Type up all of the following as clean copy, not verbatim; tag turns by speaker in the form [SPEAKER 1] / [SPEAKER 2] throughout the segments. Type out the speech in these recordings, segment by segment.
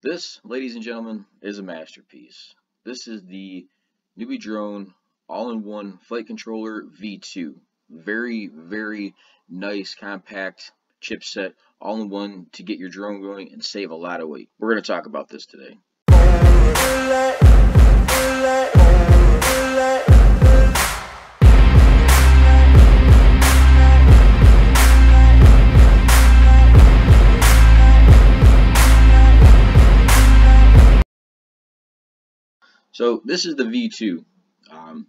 [SPEAKER 1] This, ladies and gentlemen, is a masterpiece. This is the Newbeedrone All-in-One Flight Controller V2. Very, very nice, compact chipset, all-in-one to get your drone going and save a lot of weight. We're going to talk about this today. So this is the V2.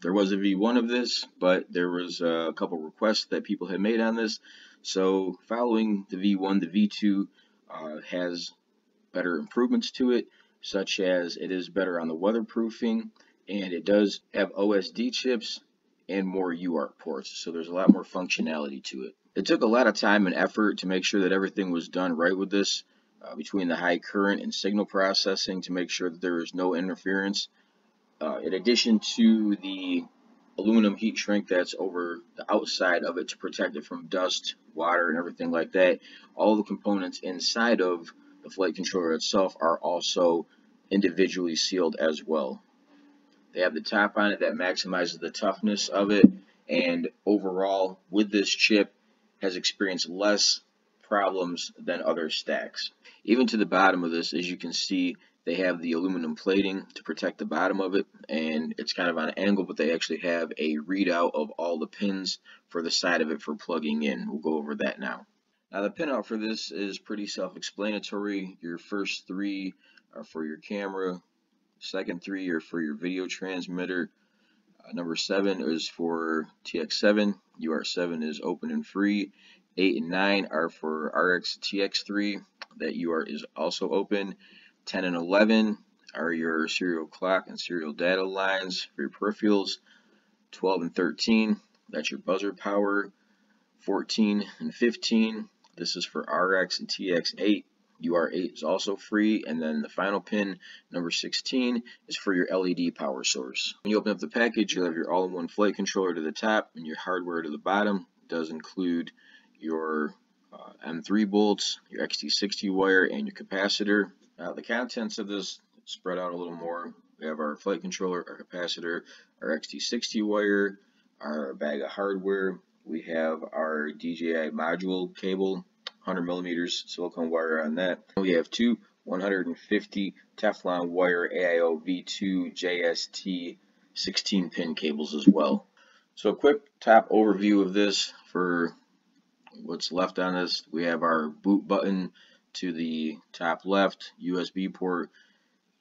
[SPEAKER 1] There was a V1 of this, but there was a couple requests that people had made on this. So following the V1, the V2 has better improvements to it, such as it is better on the weatherproofing, and it does have OSD chips and more UART ports. So there's a lot more functionality to it. It took a lot of time and effort to make sure that everything was done right with this, between the high current and signal processing, to make sure that there was no interference. In addition to the aluminum heat shrink that's over the outside of it to protect it from dust, water, and everything like that, all the components inside of the flight controller itself are also individually sealed as well. They have the top on it that maximizes the toughness of it, and overall with this chip has experienced less problems than other stacks. Even to the bottom of this, as you can see, they have the aluminum plating to protect the bottom of it, and it's kind of on an angle, but they actually have a readout of all the pins for the side of it for plugging in. We'll go over that now. Now the pinout for this is pretty self-explanatory. Your first three are for your camera, second three are for your video transmitter, number 7 is for TX7, UART7 is open and free, 8 and 9 are for RX TX3, that UART is also open. 10 and 11 are your serial clock and serial data lines for your peripherals. 12 and 13, that's your buzzer power. 14 and 15, this is for RX and TX8. UART8 is also free. And then the final pin, number 16, is for your LED power source. When you open up the package, you'll have your all-in-one flight controller to the top and your hardware to the bottom. It does include your M3 bolts, your XT60 wire, and your capacitor. The contents of this spread out a little more. We have our flight controller, our capacitor, our XT60 wire, our bag of hardware. We have our DJI module cable, 100 millimeters silicone wire on that. We have two 150 Teflon wire Aio V2 JST 16 pin cables as well. So a quick top overview of this for what's left on this. We have our boot button to the top left, USB port,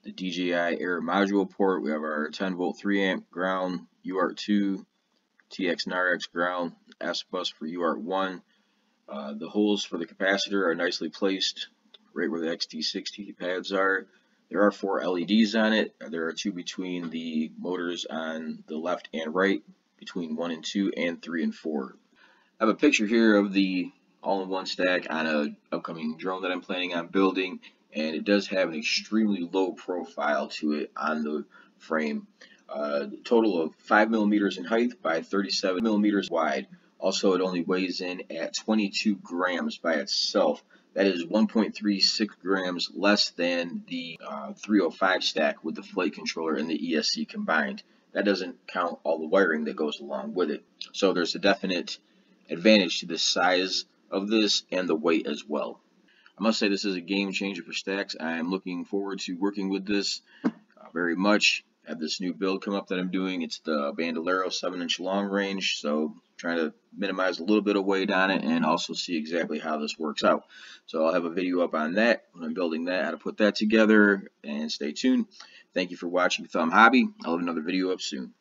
[SPEAKER 1] the DJI Air module port. We have our 10 volt 3 amp ground, UART2, TX and RX ground, S bus for UART1. The holes for the capacitor are nicely placed right where the XT60 pads are. There are 4 LEDs on it. There are 2 between the motors on the left and right, between 1 and 2, and 3 and 4. I have a picture here of the all-in-one stack on an upcoming drone that I'm planning on building, and it does have an extremely low profile to it on the frame. Total of 5 millimeters in height by 37 millimeters wide. Also, it only weighs in at 22 grams by itself. That is 1.36 grams less than the 305 stack with the flight controller and the ESC combined. That doesn't count all the wiring that goes along with it. So there's a definite advantage to the size of this and the weight as well. I must say this is a game changer for stacks. I am looking forward to working with this very much. I have this new build come up that I'm doing. It's the Bandolero 7-inch long range, so trying to minimize a little bit of weight on it and also see exactly how this works out. So I'll have a video up on that when I'm building that, how to put that together, and stay tuned. Thank you for watching Thumb Hobby. I'll have another video up soon.